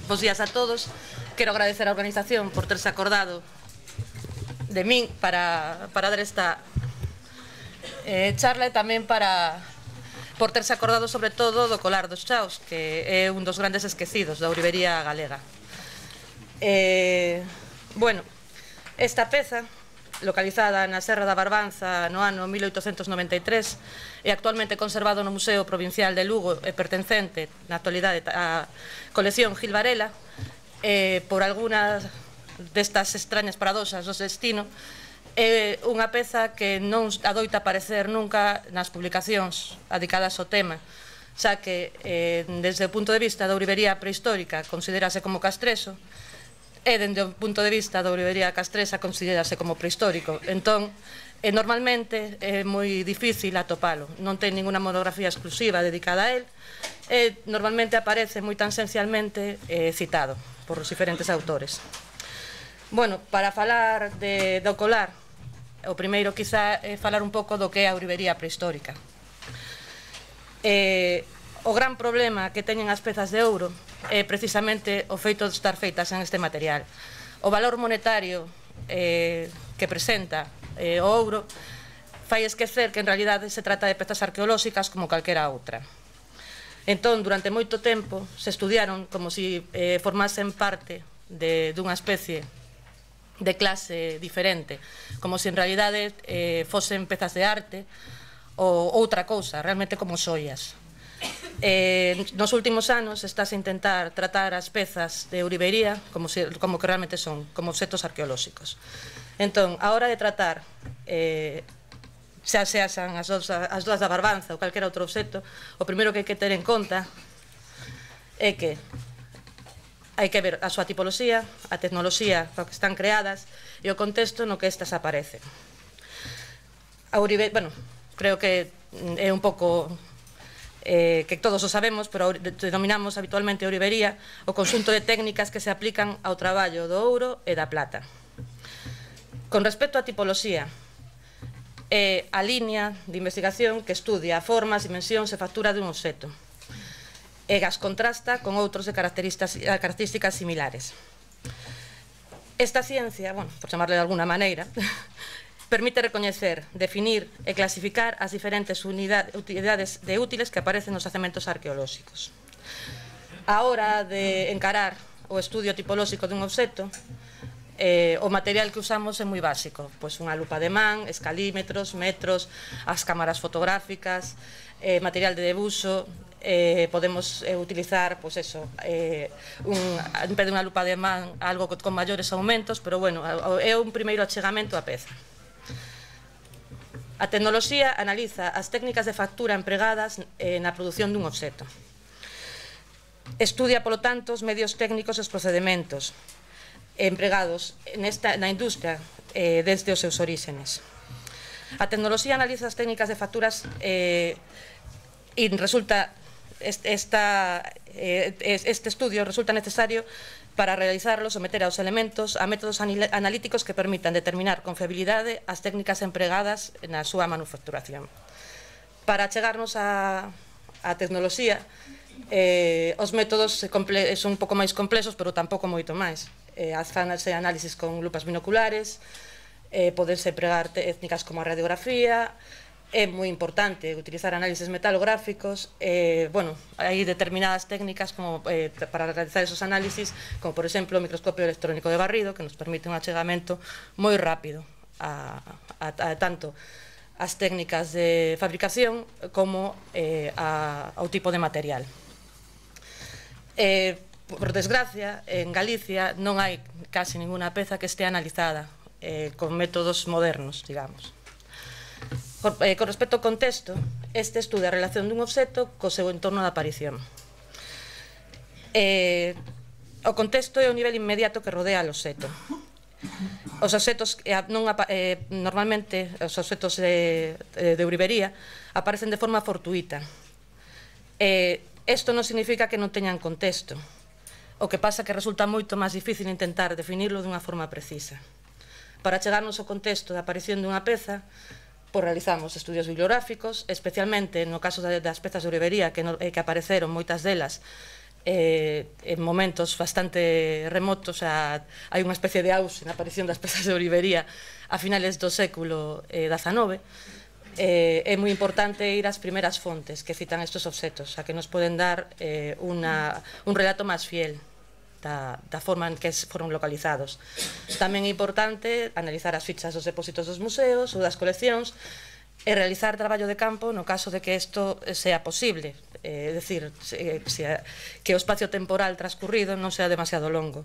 Bos días a todos. Quero agradecer a organización por terse acordado de min para dar esta charla e tamén por terse acordado sobre todo do colar dos chaos, que é un dos grandes esquecidos da ourivería galega. Bueno, esta peza, localizada na Serra da Barbanza no ano 1893 e actualmente conservado no Museo Provincial de Lugo e pertencente na actualidade á colección Gil Varela, por algunhas destas extrañas paradoxas do destino, é unha peza que non adoita aparecer nunca nas publicacións dedicadas ao tema, xa que desde o punto de vista da ourivería prehistórica considerase como castreso, e dende o punto de vista da ourivería castresa considerase como prehistórico. Entón, normalmente é moi difícil atopalo, non ten ninguna monografía exclusiva dedicada a él, e normalmente aparece moi tangencialmente citado por os diferentes autores. Bueno, para falar do colar, o primeiro quizá é falar un pouco do que é a ourivería prehistórica. O gran problema que teñen as pezas de ouro é precisamente o feito de estar feitas en este material. O valor monetario que presenta o ouro fai esquecer que en realidade se trata de pezas arqueolóxicas como calquera outra. Entón, durante moito tempo se estudiaron como se formasen parte dunha especie de clase diferente, como se en realidade fosen pezas de arte ou outra cousa, realmente como xoias. Nos últimos anos estáse a intentar tratar as pezas de ourivería como que realmente son, como obxectos arqueolóxicos. Entón, a hora de tratar xa sean as dúas da Barbanza ou calquera outro obxecto, o primeiro que hai que ter en conta é que hai que ver a súa tipoloxía, a tecnoloxía para que están creadas e o contexto no que estas aparecen. A ourivería, bueno, creo que é un pouco que todos o sabemos, pero denominamos habitualmente ourivería o conxunto de técnicas que se aplican ao traballo do ouro e da plata. Con respecto á tipoloxía, é a liña de investigación que estudia formas, dimensións e factura dun obxecto e as contrasta con outros de características similares. Esta ciencia, bueno, por chamarle de alguna maneira, permite recoñecer, definir e clasificar as diferentes utilidades de útiles que aparecen nos xacementos arqueolóxicos. A hora de encarar o estudio tipolóxico dun obxecto, o material que usamos é moi básico, pois unha lupa de man, escalímetros, metros, as cámaras fotográficas, material de debuxo, podemos utilizar, pois eso, en vez de unha lupa de man, algo con maiores aumentos, pero bueno, é un primeiro achegamento á peza. A tecnoloxía analiza as técnicas de factura empregadas na produción dun obxecto. Estudia, polo tanto, os medios técnicos e os procedementos empregados na industria desde os seus orígenes. A tecnoloxía analiza as técnicas de facturas e resulta este estudio resulta necesario para realizarlo, someter aos elementos a métodos analíticos que permitan determinar con fiabilidade as técnicas empregadas na súa manufacturación. Para chegarnos á tecnoloxía, os métodos son un pouco máis complexos, pero tampouco moito máis. Fanse análisis con lupas binoculares, podense empregar técnicas como a radiografía. É moi importante utilizar análises metalográficos. Bueno, hai determinadas técnicas para realizar esos análisis, como por exemplo o microscopio electrónico de barrido, que nos permite un achegamento moi rápido tanto as técnicas de fabricación como ao tipo de material. Por desgracia, en Galicia non hai casi ninguna peza que estea analizada con métodos modernos, digamos. Con respecto ao contexto, este estuda a relación dun obxecto co seu entorno de aparición. O contexto é o nivel inmediato que rodea ao obxecto. Os obxectos, normalmente, os obxectos de ourivería aparecen de forma fortuita. Isto non significa que non teñan contexto. O que pasa que resulta moito máis difícil intentar definirlo dunha forma precisa. Para chegarnos ao contexto da aparición dunha peza, realizamos estudios bibliográficos, especialmente no caso das pezas de ourivería que apareceron moitas delas en momentos bastante remotos, hai unha especie de auxe na aparición das pezas de ourivería a finales do século XIX. É moi importante ir ás primeiras fontes que citan estes obxetos, a que nos poden dar un relato máis fiel da forma en que foron localizados. Tamén é importante analizar as fichas dos depósitos dos museos ou das coleccións e realizar traballo de campo no caso de que isto sea posible, é dicir, que o espacio temporal transcurrido non sea demasiado longo,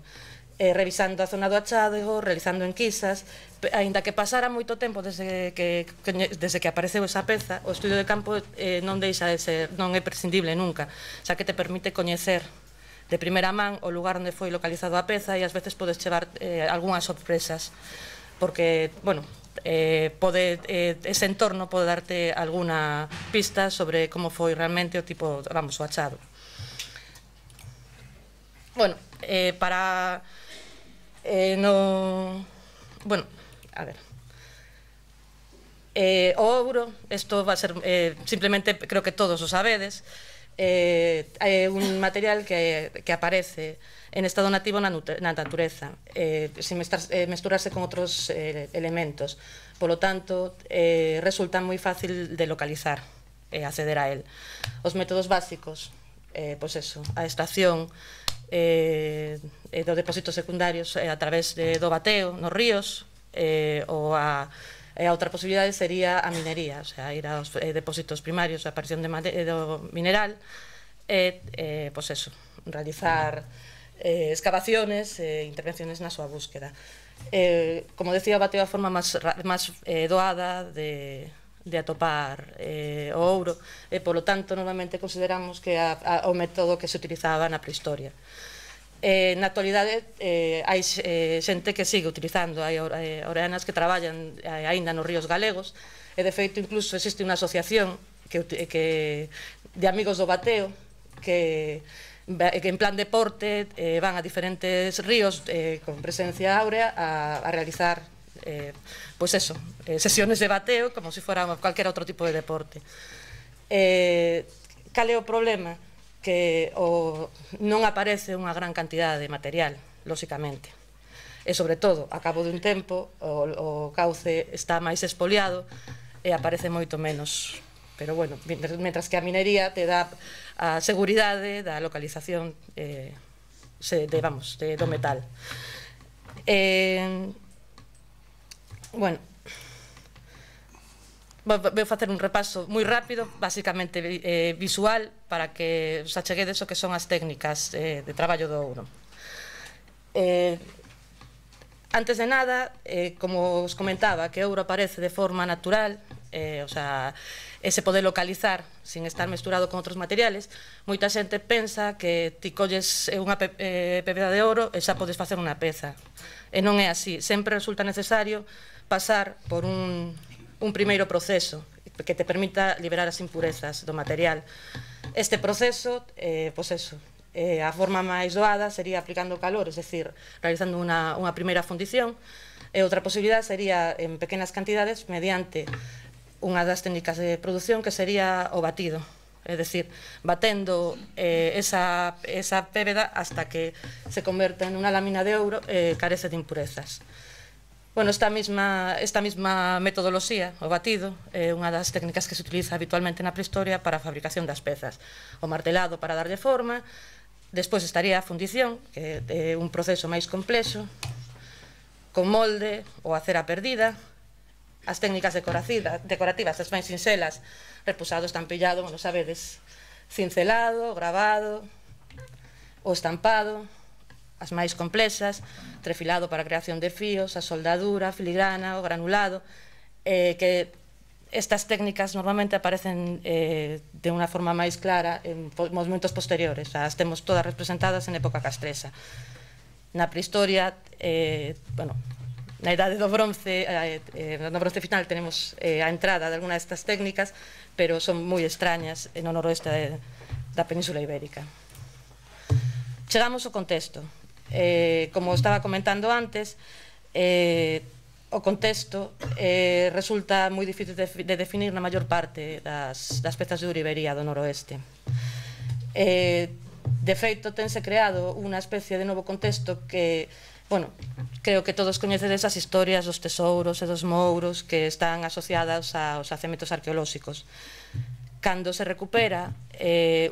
revisando a zona do achado, realizando enquisas, aínda que pasara moito tempo desde que apareceu esa peza, o estudio de campo non deixa de ser, non é prescindible nunca, xa que te permite coñecer de primeira man o lugar onde foi localizado a peza e ás veces podes chevar algunhas sorpresas, porque, bueno, ese entorno pode darte alguna pista sobre como foi realmente o tipo, vamos, o achado. Bueno, bueno, a ver, o ouro, isto va a ser, simplemente, creo que todos o sabedes, é un material que aparece en estado nativo na natureza, sin mesturarse con outros elementos. Polo tanto, resulta moi fácil de localizar e acceder a él. Os métodos básicos, pois eso, a extracción dos depósitos secundarios a través do bateo nos ríos, ou a outra posibilidade sería a minería, o sea, ir aos depósitos primarios, a aparición do mineral, pois eso, realizar excavaciones e intervenciones na súa búsqueda. Como decía, o bateo é a forma máis doada de atopar o ouro, e polo tanto normalmente consideramos que é o método que se utilizaba na prehistoria. Na actualidade hai xente que sigue utilizando, hai oreanas que traballan aínda nos ríos galegos, e de feito incluso existe unha asociación de amigos do bateo que en plan deporte van a diferentes ríos con presencia áurea a realizar pois eso, sesiones de bateo como se fora cualquier outro tipo de deporte. Cal é o problema? Que non aparece unha gran cantidade de material, lóxicamente, e sobre todo, a cabo dun tempo o cauce está máis expoliado e aparece moito menos. Pero bueno, mentras que a minería te dá a seguridade da localización do metal. Bueno, vou facer un repaso moi rápido, basicamente visual, para que os acheguedes o que son as técnicas de traballo do ouro. Antes de nada, como os comentaba, que o ouro aparece de forma natural, o sea, se pode localizar sin estar mesturado con outros materiales. Moita xente pensa que ti colles unha pebeda de ouro e xa podes facer unha peza, e non é así. Sempre resulta necesario pasar por un primeiro proceso que te permita liberar as impurezas do material. Este proceso, pois eso, a forma máis doada sería aplicando calor, es decir, realizando unha primeira fundición, e outra posibilidade sería en pequenas cantidades mediante unha das técnicas de produción que sería o batido, é dicir, batendo esa pébeda hasta que se converta en unha lámina de ouro e carece de impurezas. Bueno, esta misma metodoloxía, o batido, é unha das técnicas que se utiliza habitualmente na prehistoria para a fabricación das pezas. O martelado para darlle forma, despois estaría a fundición, que é un proceso máis complexo, con molde ou a cera perdida, as técnicas decorativas, as máis sinxelas, repusado, estampillado, bueno, sabedes, cincelado, gravado, o estampado, as máis complexas, trefilado para a creación de fíos, a soldadura, a filigrana, o granulado, que estas técnicas normalmente aparecen de unha forma máis clara en momentos posteriores, as temos todas representadas en época castresa. Na prehistoria, bueno, na idade do bronce, no bronce final tenemos a entrada de alguna destas técnicas, pero son moi extrañas no noroeste da Península Ibérica. Chegamos ao contexto. Como estaba comentando antes, o contexto resulta moi difícil de definir na maior parte das pezas de ourivería do noroeste. De feito, tense creado unha especie de novo contexto que, bueno, creo que todos coñecedes as historias dos tesouros e dos mouros que están asociadas aos xacementos arqueolóxicos. Cando se recupera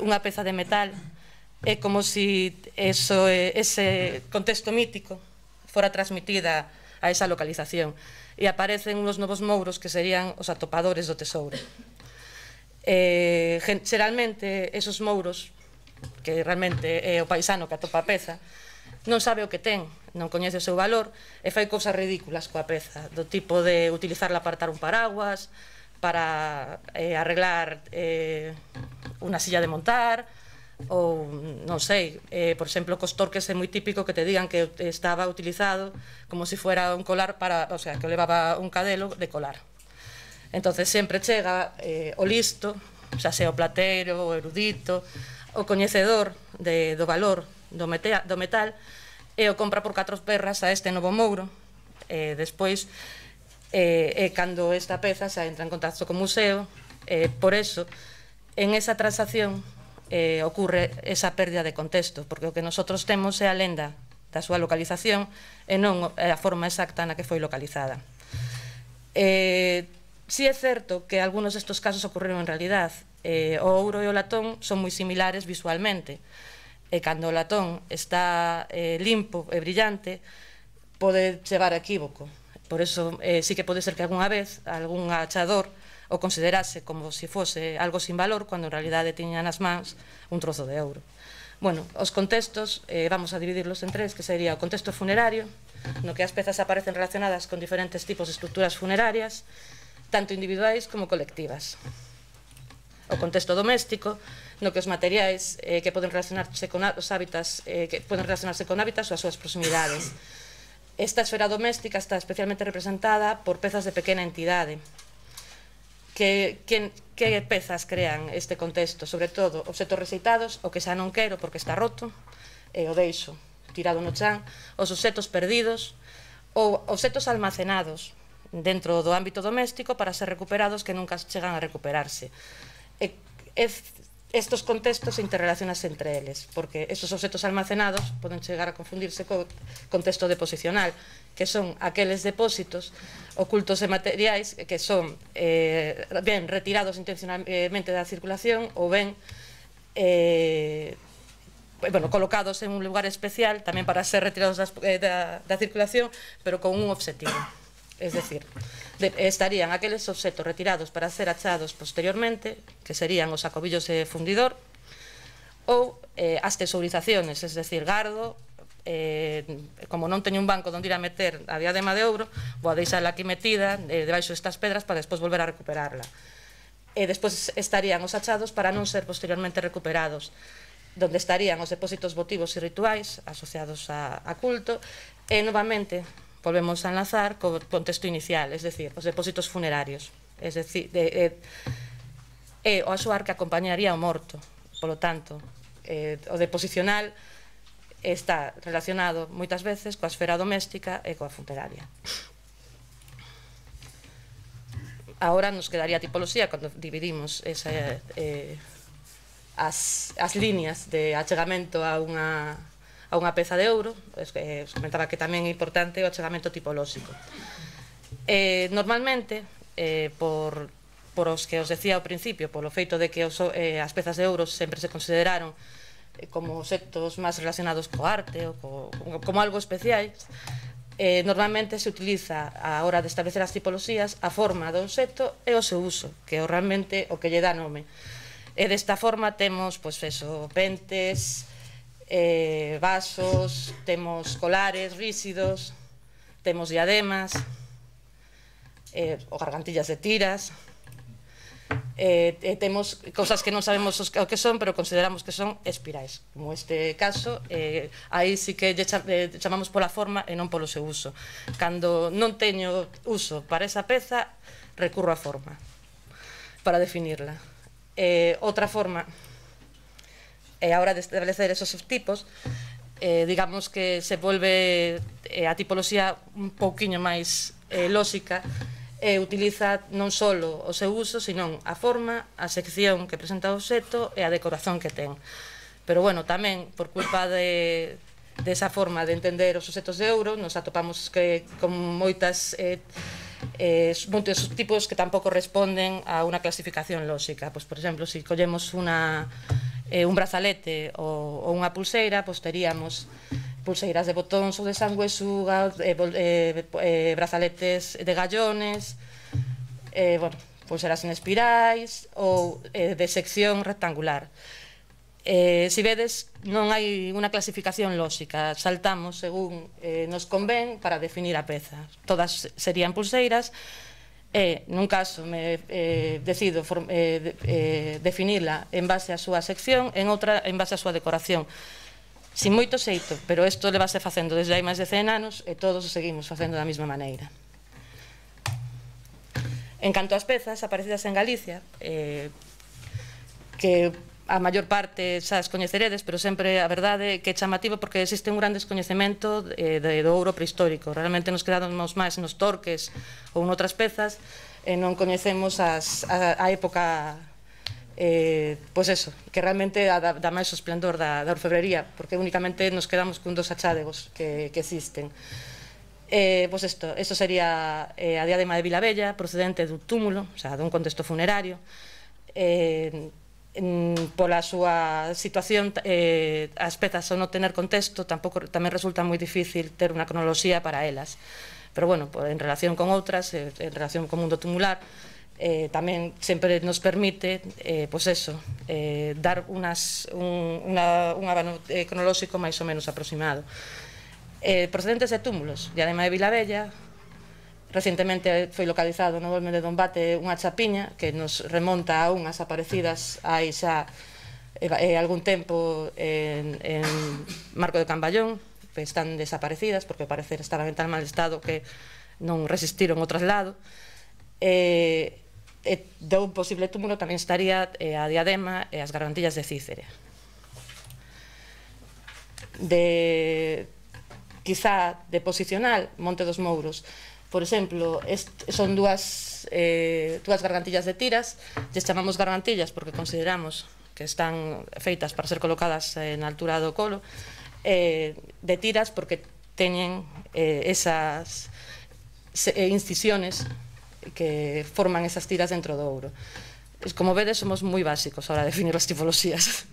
unha peza de metal, é como se ese contexto mítico fora transmitida a esa localización e aparecen uns novos mouros que serían os atopadores do tesouro. Xeralmente, esos mouros, que realmente é o paisano que atopa a peza, non sabe o que ten, non coñece o seu valor e fai cousas ridículas coa peza, do tipo de utilizarla para atar un paraguas, para arreglar unha silla de montar, ou non sei, por exemplo, cos torques é moi típico que te digan que estaba utilizado como se fuera un colar para, o sea, que levaba un cadelo de colar. Entonces sempre chega o listo, xa sea o plateiro, o erudito, o coñecedor do valor do metal e o compra por 4 perras a este novo mouro. Despois, cando esta peza xa entra en contacto co museo, por eso, en esa transacción ocurre esa pérdida de contexto, porque o que nosotros temos é a lenda da súa localización e non a forma exacta na que foi localizada. Si é certo que algúns destes casos ocorreron en realidad. O ouro e o latón son moi similares visualmente, e cando o latón está limpo e brillante pode chegar a equívoco. Por eso sí que pode ser que algunha vez algún achador o considerase como se fose algo sin valor cando en realidade tiña nas mans un trozo de ouro. Bueno, os contextos vamos a dividirlos en 3, que sería o contexto funerario, no que as pezas aparecen relacionadas con diferentes tipos de estructuras funerarias, tanto individuais como colectivas. O contexto doméstico, no que os materiais que poden relacionarse con os hábitats, que poden relacionarse con hábitats ou as súas proximidades. Esta esfera doméstica está especialmente representada por pezas de pequena entidade. Que pezas crean este contexto? Sobre todo, obxetos rexeitados, o que xa non quero porque está roto, e o deixo tirado no chan, os obxetos perdidos, ou obxetos almacenados dentro do ámbito doméstico para ser recuperados que nunca chegan a recuperarse. Estos contextos se interrelacionan entre eles, porque estos obxetos almacenados poden chegar a confundirse co contexto deposicional, que son aqueles depósitos ocultos de materiais que son ben retirados intencionalmente da circulación ou ben colocados en un lugar especial tamén para ser retirados da circulación, pero con un obxectivo. Es decir, estarían aqueles obxetos retirados para ser achados posteriormente, que serían os sacobillos de fundidor, ou as tesourizaciones, es decir, gardo, como non teño un banco onde ir a meter a diadema de ouro, vou a deixarla aquí metida debaixo destas pedras para despois volver a recuperarla. E despois estarían os achados para non ser posteriormente recuperados, donde estarían os depósitos votivos e rituais asociados a culto, e novamente volvemos a enlazar co contexto inicial, es decir, os depósitos funerarios, es decir, o asoar que acompañaría ao morto. Polo tanto, o deposicional está relacionado moitas veces coa esfera doméstica e coa funeraria. Agora nos quedaría a tipoloxía cando dividimos as líneas de achegamento a unha peza de ouro. Os comentaba que tamén é importante o achegamento tipolóxico. Normalmente, por os que os decía ao principio, polo feito de que as pezas de ouro sempre se consideraron como obxectos máis relacionados co arte ou como algo especiais, normalmente se utiliza a hora de establecer as tipoloxías a forma do obxecto e o seu uso, que é realmente o que lle dá nome. E desta forma temos pentes, vasos, temos colares ríxidos, temos diademas, ou gargantillas de tiras, temos cousas que non sabemos o que son, pero consideramos que son espirais, como este caso. Aí sí que chamamos pola forma e non polo seu uso. Cando non teño uso para esa peza, recurro á forma para definirla. Outra forma a hora de establecer esos tipos, digamos que se volve a tipoloxía un pouquiño máis lóxica, utiliza non só o seu uso, senón a forma, a sección que presenta o obxecto e a decoración que ten. pero bueno, tamén por culpa desa forma de entender os suxetos de euro nos atopamos con moitos tipos que tampouco responden a unha clasificación lóxica. Pois, por exemplo, se collemos un brazalete ou unha pulseira, pois teríamos pulseiras de botóns ou de sanguesuga, brazaletes de gallones, pulseiras en espirais ou de sección rectangular. Se vedes, non hai unha clasificación lóxica, saltamos según nos convén para definir a peza. Todas serían pulseiras, nun caso decido definirla en base á súa sección, en outra en base á súa decoración. Sin moito xeito, pero isto levase facendo desde hai máis de 100 anos e todos o seguimos facendo da mesma maneira. En canto ás pezas aparecidas en Galicia, que a maior parte xa as coñeceredes, pero sempre a verdade que é chamativo porque existe un gran descoñecemento do ouro prehistórico. Realmente nos quedamos máis nos torques ou noutras pezas e non coñecemos a época, pois eso, que realmente dá máis o esplendor da orfebrería, porque únicamente nos quedamos cun dos achádegos que existen. Pois isto sería a diadema de Vilabella, procedente dun túmulo, o sea, dun contexto funerario. Pola súa situación, as pezas ao non tener contexto tamén resulta moi difícil ter unha cronoloxía para elas, pero bueno, en relación con outras, en relación co mundo tumular, tamén sempre nos permite dar un abano cronolóxico máis ou menos aproximado. Procedentes de túmulos, diadema de Vilabella. Recientemente foi localizado no Dolmen de Dombate unha chapiña que nos remonta a unhas aparecidas hai xa algún tempo en Marco de Camballón, que están desaparecidas porque ao parecer estaban en tan mal estado que non resistiron o traslado. Do un posible túmulo tamén estaría a diadema e as gargantillas de Cícere. Quizá de posicional, Monte dos Mouros. Por exemplo, son dúas gargantillas de tiras, lles chamamos gargantillas porque consideramos que están feitas para ser colocadas na altura do colo, de tiras porque teñen esas incisiones que forman esas tiras dentro do ouro. Como vedes, somos moi básicos a hora de definir as tipoloxías.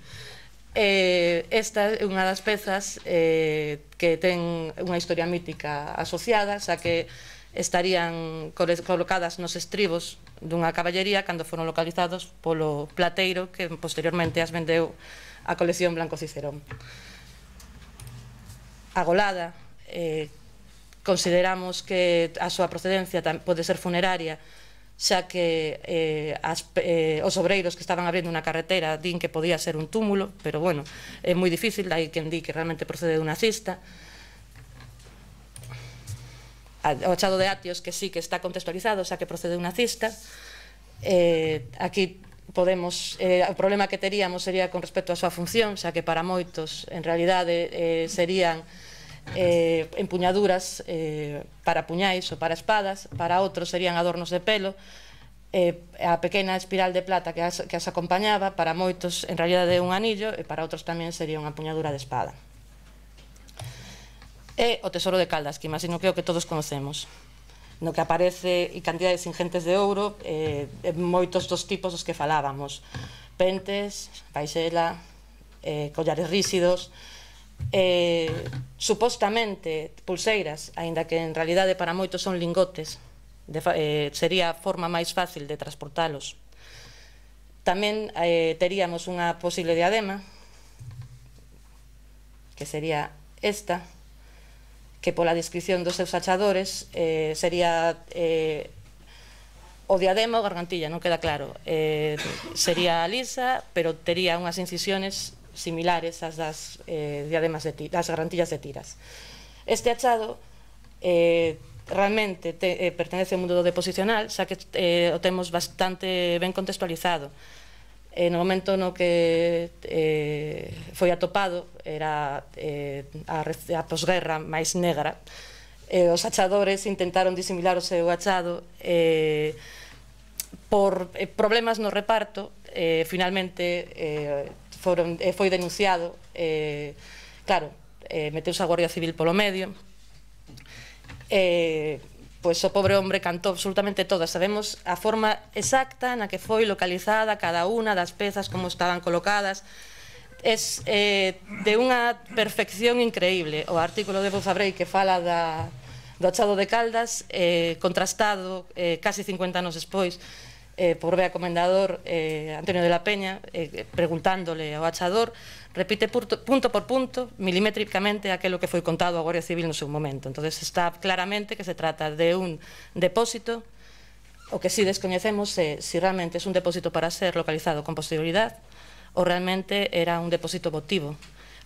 Esta é unha das pezas que ten unha historia mítica asociada, xa que estarían colocadas nos estribos dunha caballería cando foron localizados polo plateiro que posteriormente as vendeu a colección Blanco Cicerón. A golada, consideramos que a súa procedencia pode ser funeraria, xa que os obreiros que estaban abrindo unha carretera din que podía ser un túmulo, pero bueno, é moi difícil, hai quen di que realmente procede dunha cista. O achado de Atios, que sí que está contextualizado, xa que procede dunha cista. Aquí podemos, o problema que teríamos sería con respecto á súa función, xa que para moitos, en realidade, serían empuñaduras para puñais ou para espadas, para outros serían adornos de pelo, a pequena espiral de plata que as acompañaba, para moitos, en realidade, é un anillo, e para outros tamén sería unha empuñadura de espada. É o Tesoro de Caldas, que imagino que é o que todos conocemos, no que aparece cantidades ingentes de ouro, moitos dos tipos dos que falábamos, pentes, baixela, collares rígidos, supostamente pulseiras, aínda que en realidade para moitos son lingotes, sería a forma máis fácil de transportalos. Tamén teríamos unha posible diadema, que sería esta, que pola descripción dos seus achadores sería o diadema ou gargantilla, non queda claro. Sería lisa, pero tería unhas incisiones similares ás das gargantillas de tiras. Este achado realmente pertenece ao mundo do deposicional, xa que o temos bastante ben contextualizado. No momento no que foi atopado era a posguerra máis negra. Os achadores intentaron disimilar o seu achado por problemas no reparto. finalmente foi denunciado, claro, meteuse a Guardia Civil polo medio, pois o pobre hombre cantou absolutamente todas. Sabemos a forma exacta na que foi localizada cada unha das pezas, como estaban colocadas. Es de unha perfección increíble. O artículo de Bozabrei que fala do achado de Caldas, contrastado casi 50 anos despois por Bea Comendador, Antonio de la Peña, preguntándole ao achador, repite punto por punto, milimétricamente, aquilo que foi contado á Guardia Civil no seu momento. Entón, está claramente que se trata de un depósito. O que sí descoñecemos é se realmente é un depósito para ser localizado con posterioridade ou realmente era un depósito votivo.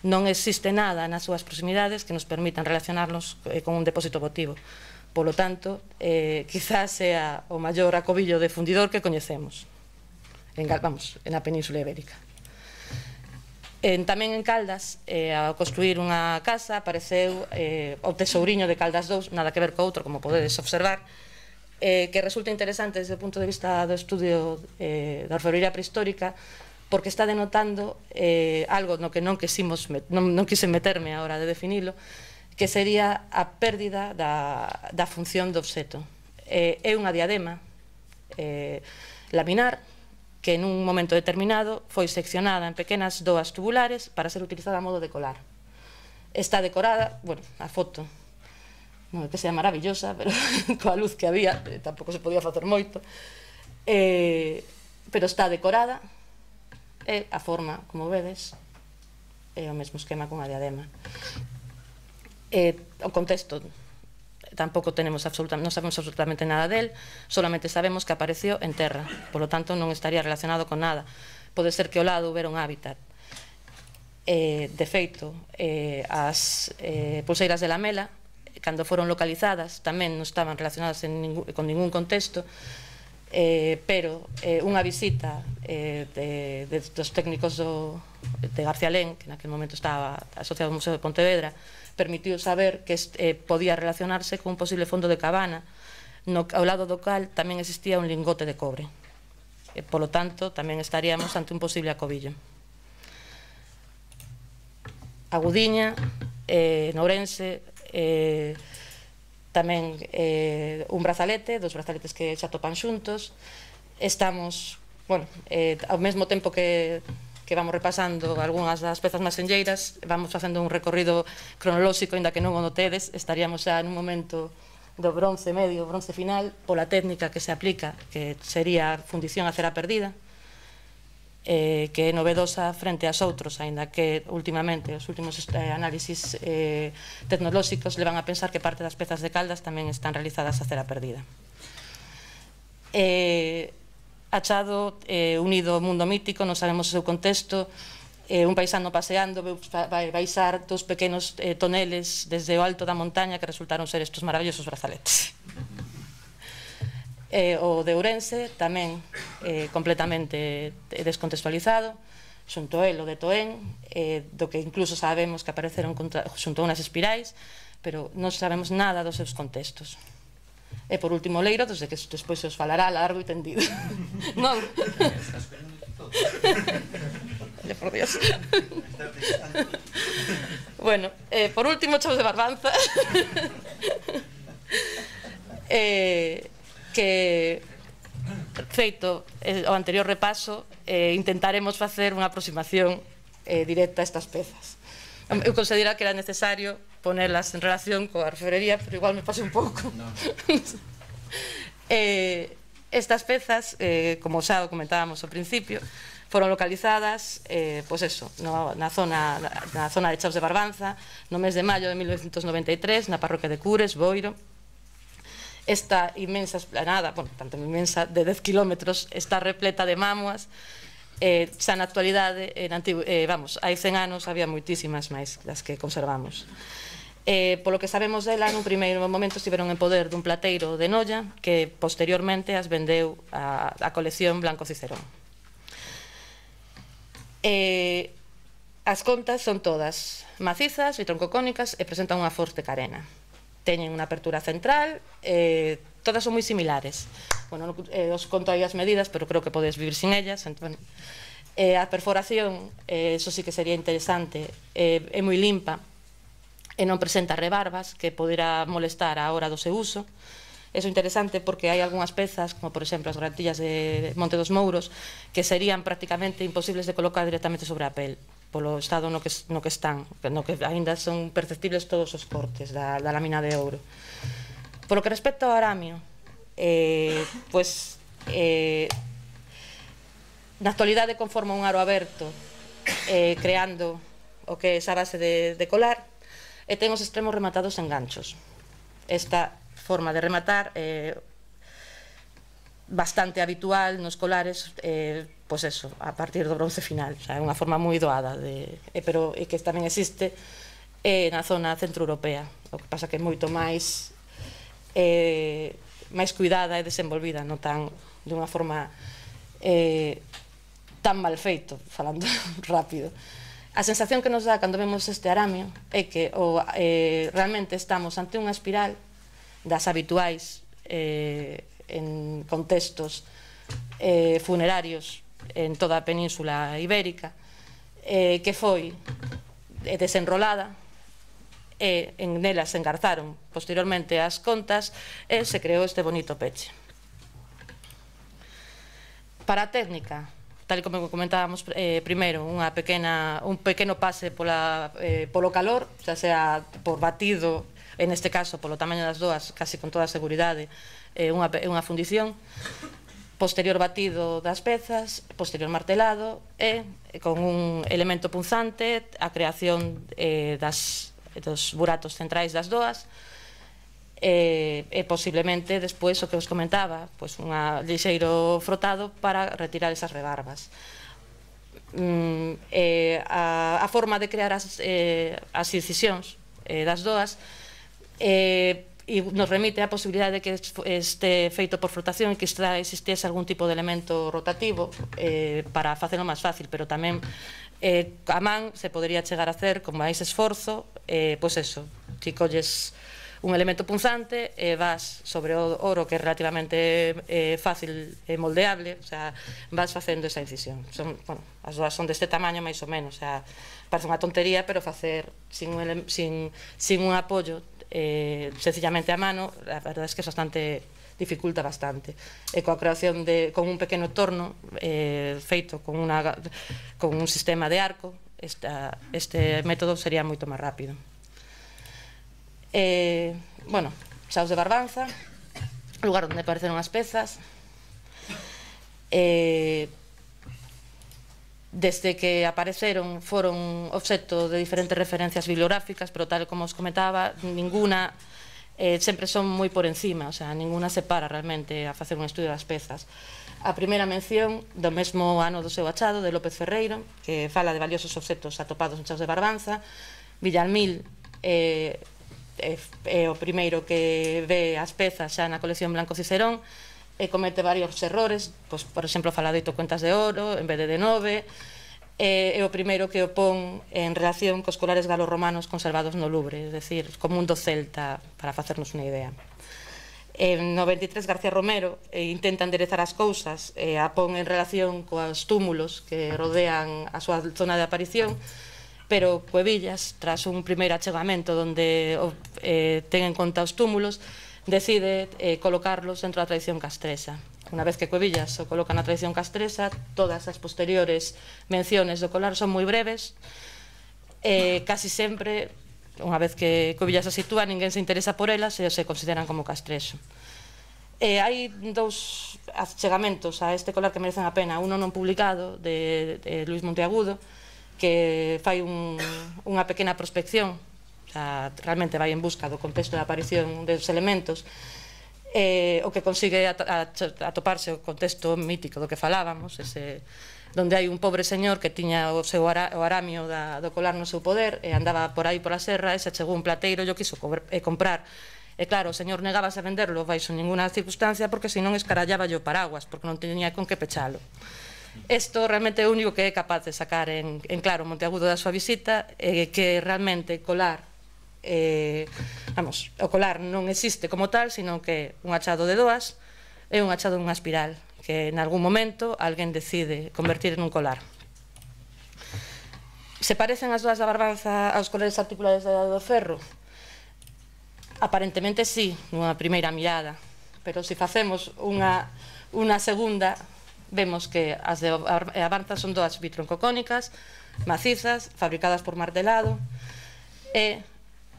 Non existe nada nas súas proximidades que nos permitan relacionarnos con un depósito votivo. Polo tanto, quizás sea o maior acobillo de fundidor que coñecemos na Península Ibérica. Tamén en Caldas, ao construir unha casa, apareceu o tesouriño de Caldas 2, nada que ver co outro, como podedes observar, que resulta interesante desde o punto de vista do estudio da orfebrería prehistórica, porque está denotando algo no que non quise meterme a hora de definilo, que sería a pérdida da función do obxeto. É unha diadema laminar que en un momento determinado foi seccionada en pequenas doas tubulares para ser utilizada a modo de colar. Está decorada, bueno, a foto non é que sea maravillosa, pero coa luz que había tampouco se podía facer moito, pero está decorada e a forma, como vedes, é o mesmo esquema con a diadema. O contexto tampouco non sabemos absolutamente nada del, solamente sabemos que apareció en terra, polo tanto non estaría relacionado con nada. Pode ser que ao lado houbera un hábitat. De feito, as pulseiras de lamela, cando foron localizadas, tamén non estaban relacionadas con ningún contexto, pero unha visita dos técnicos de García Lén, que naquele momento estaba asociado ao Museo de Pontevedra, permitiu saber que podía relacionarse con un posible fondo de cabana, ao lado do cal tamén existía un lingote de cobre. Polo tanto, tamén estaríamos ante un posible acobillo. A Gudiña, en Ourense, tamén un brazalete, dos brazaletes que xa topan xuntos. Estamos, ao mesmo tempo que vamos repasando algunhas das pezas máis senlleiras, vamos facendo un recorrido cronolóxico, inda que non o notedes, estaríamos xa nun momento do bronce medio, bronce final, pola técnica que se aplica, que sería fundición a cera perdida, que é novedosa frente aos outros, aínda que últimamente os últimos análisis tecnolóxicos levan a pensar que parte das pezas de Caldas tamén están realizadas a cera perdida. Achado unido ao mundo mítico, non sabemos o seu contexto, un paisano paseando vai baixar dos pequenos toneles desde o alto da montaña que resultaron ser estes maravillosos brazaletes. O de Ourense tamén completamente descontextualizado, xunto a el o de Toén, do que incluso sabemos que apareceron xunto a unhas espirais, pero non sabemos nada dos seus contextos. E por último o Leiro, desde que despois se os falará largo e tendido. Non? Por Dios. Bueno, por último, Chos de Barbanza, que feito o anterior repaso, intentaremos facer unha aproximación directa a estas pezas. Eu consideraba que era necesario ponerlas en relación coa orfebrería, pero igual me pasei un pouco. Estas pezas, como xa comentábamos ao principio, foron localizadas na zona de Chos de Barbanza no mes de maio de 1993 na parroquia de Cures, Boiro. Esta inmensa esplanada, tanto inmensa, de 10 kilómetros, está repleta de mámoas. Xa na actualidade, hai 100 anos había moitísimas máis das que conservamos. Polo que sabemos dela, nun primeiro momento estiveron en poder dun plateiro de Noia que posteriormente as vendeu a colección Blanco Cicerón. As contas son todas macizas e troncocónicas e presentan unha forte carena. Teñen unha apertura central, todas son moi similares. Bueno, os conto aí as medidas, pero creo que podes vivir sin ellas. Entón, a perforación, eso sí que sería interesante, é moi limpa e non presenta rebarbas que poderá molestar á hora do seu uso. Eso é interesante porque hai algunhas pezas, como por exemplo as gratillas de Monte dos Mouros, que serían prácticamente imposibles de colocar directamente sobre a pel, polo estado no que están, no que ainda son perceptibles todos os cortes da lámina de ouro. Por lo que respecta ao aramio, na actualidade conforma un aro aberto, creando o que é esa base de colar, e ten os extremos rematados en ganchos. Esta forma de rematar é bastante habitual nos colares, pois eso, a partir do bronce final, é unha forma moi doada, pero que tamén existe na zona centroeuropea, o que pasa que é moito máis cuidada e desenvolvida, non tan dunha forma tan mal feito, falando rápido. A sensación que nos dá cando vemos este aramio é que realmente estamos ante unha espiral das habituais en contextos funerarios en toda a península ibérica, que foi desenrolada, e en nelas se engarzaron posteriormente as contas e se creou este bonito peche. Para a técnica, tal como comentábamos primeiro, un pequeno pase polo calor, xa sea por batido, en este caso polo tamaño das doas, casi con toda a seguridade, unha fundición, posterior batido das pezas, posterior martelado e con un elemento punzante, a creación dos buratos centrais das doas, e posiblemente despois o que os comentaba, un lixeiro frotado para retirar esas rebarbas. A forma de crear as incisións das doas nos remite a posibilidade de que este feito por frotación e que existese algún tipo de elemento rotativo para facelo máis fácil, pero tamén a man se podería chegar a hacer con máis esforzo, pois eso, ti colles un elemento punzante e vas sobre o ouro que é relativamente fácil e moldeable, o sea, vas facendo esa incisión. As doas son deste tamaño máis ou menos, o sea, parece unha tontería, pero facer sin un apoio sencillamente a mano, a verdade é que dificulta bastante, e coa creación con un pequeno torno feito con un sistema de arco, este método sería moito máis rápido. Bueno, Saos de Barbanza, lugar onde apareceron as pezas. Desde que apareceron foron obxecto de diferentes referencias bibliográficas, pero tal como os comentaba, ninguna sempre son moi por encima, o sea, ninguna se para realmente a facer un estudio das pezas. A primeira mención do mesmo ano do seu achado, de López Ferreiro, que fala de valiosos obxectos atopados en Saos de Barbanza. Villalmil é o primeiro que ve as pezas xa na colección Blanco Cicerón e comete varios errores, por exemplo, fala de 8 cuentas de oro en vez de 9, é o primeiro que o pon en relación cos colares galorromanos conservados no Louvre, é dicir, como un do celta, para facernos unha idea. En 93 García Romero intenta enderezar as cousas, a pon en relación coas túmulos que rodean a súa zona de aparición, pero Cuevillas, tras un primeiro achegamento onde ten en conta os túmulos, decide colocarlos dentro da tradición castresa. Unha vez que Cuevillas o coloca na tradición castresa, todas as posteriores menciones do colar son moi breves, casi sempre, unha vez que Cuevillas se sitúa, ninguén se interesa por elas e se consideran como castreso. Hai dous achegamentos a este colar que merecen a pena, uno non publicado de Luis Monteagudo, que fai unha pequena prospección, realmente vai en busca do contexto de aparición dos elementos, o que consigue atoparse o contexto mítico do que falábamos, donde hai un pobre señor que tiña o aramio do colar no seu poder e andaba por aí pola serra e se chegou un plateiro e o quiso comprar. E claro, o señor negábase a venderlo baixo ninguna circunstancia porque senón escarallaba o paraguas, porque non tiña con que pechalo. Isto realmente é o único que é capaz de sacar en claro Monteagudo da súa visita, que realmente colar vamos, o colar non existe como tal, sino que un achado de doas é un achado dunha espiral que en algún momento alguén decide convertir en un colar. Se parecen as doas da Barbanza aos colares articulares da Idade do Ferro? Aparentemente sí, nunha primeira mirada, pero se facemos unha segunda, vemos que as de Barbanza son doas vitroncocónicas, macizas, fabricadas por martelado, e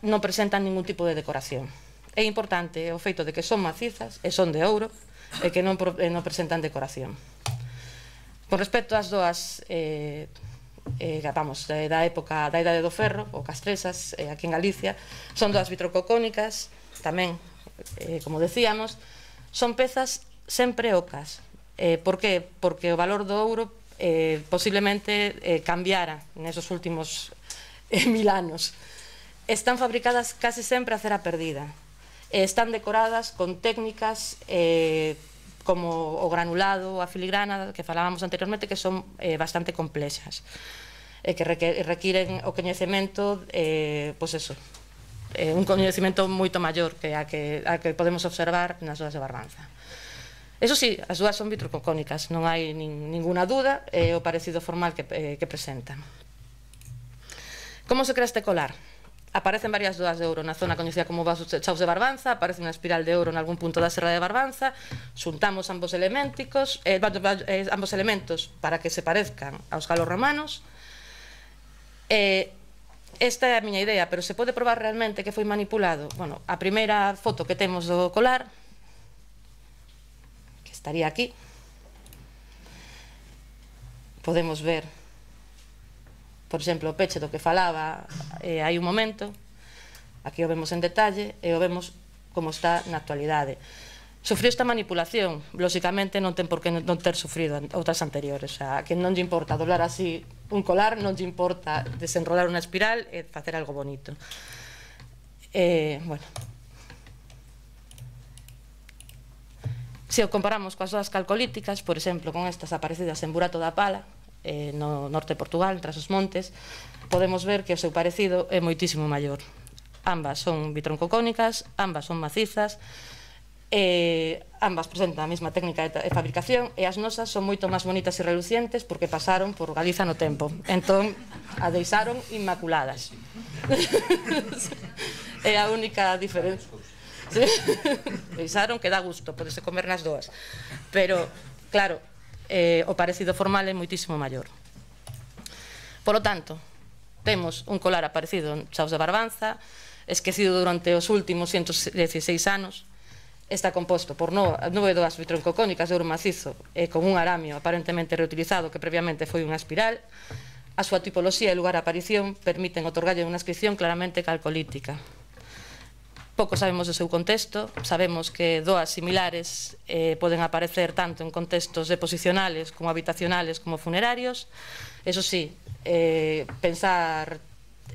non presentan ningún tipo de decoración. É importante o feito de que son macizas e son de ouro e que non presentan decoración. Con respecto ás doas vamos, da época da Idade do Ferro, ou castresas, aquí en Galicia, son doas vitrococónicas, tamén, como decíamos, son pezas sempre ocas. Por que? Porque o valor do ouro posiblemente cambiara nesos últimos 1000 anos. Están fabricadas casi sempre a cera perdida. Están decoradas con técnicas como o granulado, a filigrana, que falábamos anteriormente, que son bastante complexas, que requiren o coñecemento, pois eso, un coñecemento moito maior que a que podemos observar nas doas de Barbanza. Eso sí, as dúas son vitrococónicas, non hai ninguna duda, o parecido formal que presentan. Como se crea este colar? Aparecen varias doas de ouro na zona coñecida como Baos Chaos de Barbanza, aparece unha espiral de ouro en algún punto da Serra de Barbanza, xuntamos ambos elementos para que se parezcan aos galos romanos. Esta é a miña idea, pero se pode probar realmente que foi manipulado. Bueno, a primeira foto que temos do colar, que estaría aquí, podemos ver, por exemplo, o peche do que falaba hai un momento. Aquí o vemos en detalle e o vemos como está na actualidade. Sufriu esta manipulación, lóxicamente non ten por que non ter sufrido outras anteriores. A quen non lle importa doblar así un colar, non lle importa desenrolar unha espiral e facer algo bonito. Bueno, se o comparamos coas doas calcolíticas, por exemplo, con estas aparecidas en Burato da Pala, no norte de Portugal, tras os montes, podemos ver que o seu parecido é moitísimo maior. Ambas son vitroncocónicas, ambas son macizas, ambas presentan a mesma técnica de fabricación, e as nosas son moito máis bonitas e relucientes porque pasaron por Galiza no tempo, entón a deixaron inmaculadas. É a única diferencia. Deixaron que dá gusto, podese comer nas doas, pero claro, o parecido formal é moitísimo maior. Por lo tanto, temos un colar aparecido en Chaos de Barbanza, esquecido durante os últimos 116 anos. Está composto por 9 doas vitroncocónicas de ouro macizo e con un aramio aparentemente reutilizado que previamente foi unha espiral. A súa tipoloxía e lugar de aparición permiten otorgalle unha inscripción claramente calcolítica. Pouco sabemos do seu contexto, sabemos que doas similares poden aparecer tanto en contextos deposicionales como habitacionales como funerarios. Eso sí, pensar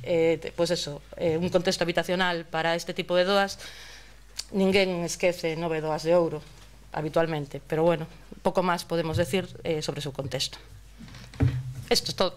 un contexto habitacional para este tipo de doas, ninguén esquece 9 doas de ouro habitualmente, pero bueno, pouco máis podemos decir sobre o seu contexto. Isto é todo.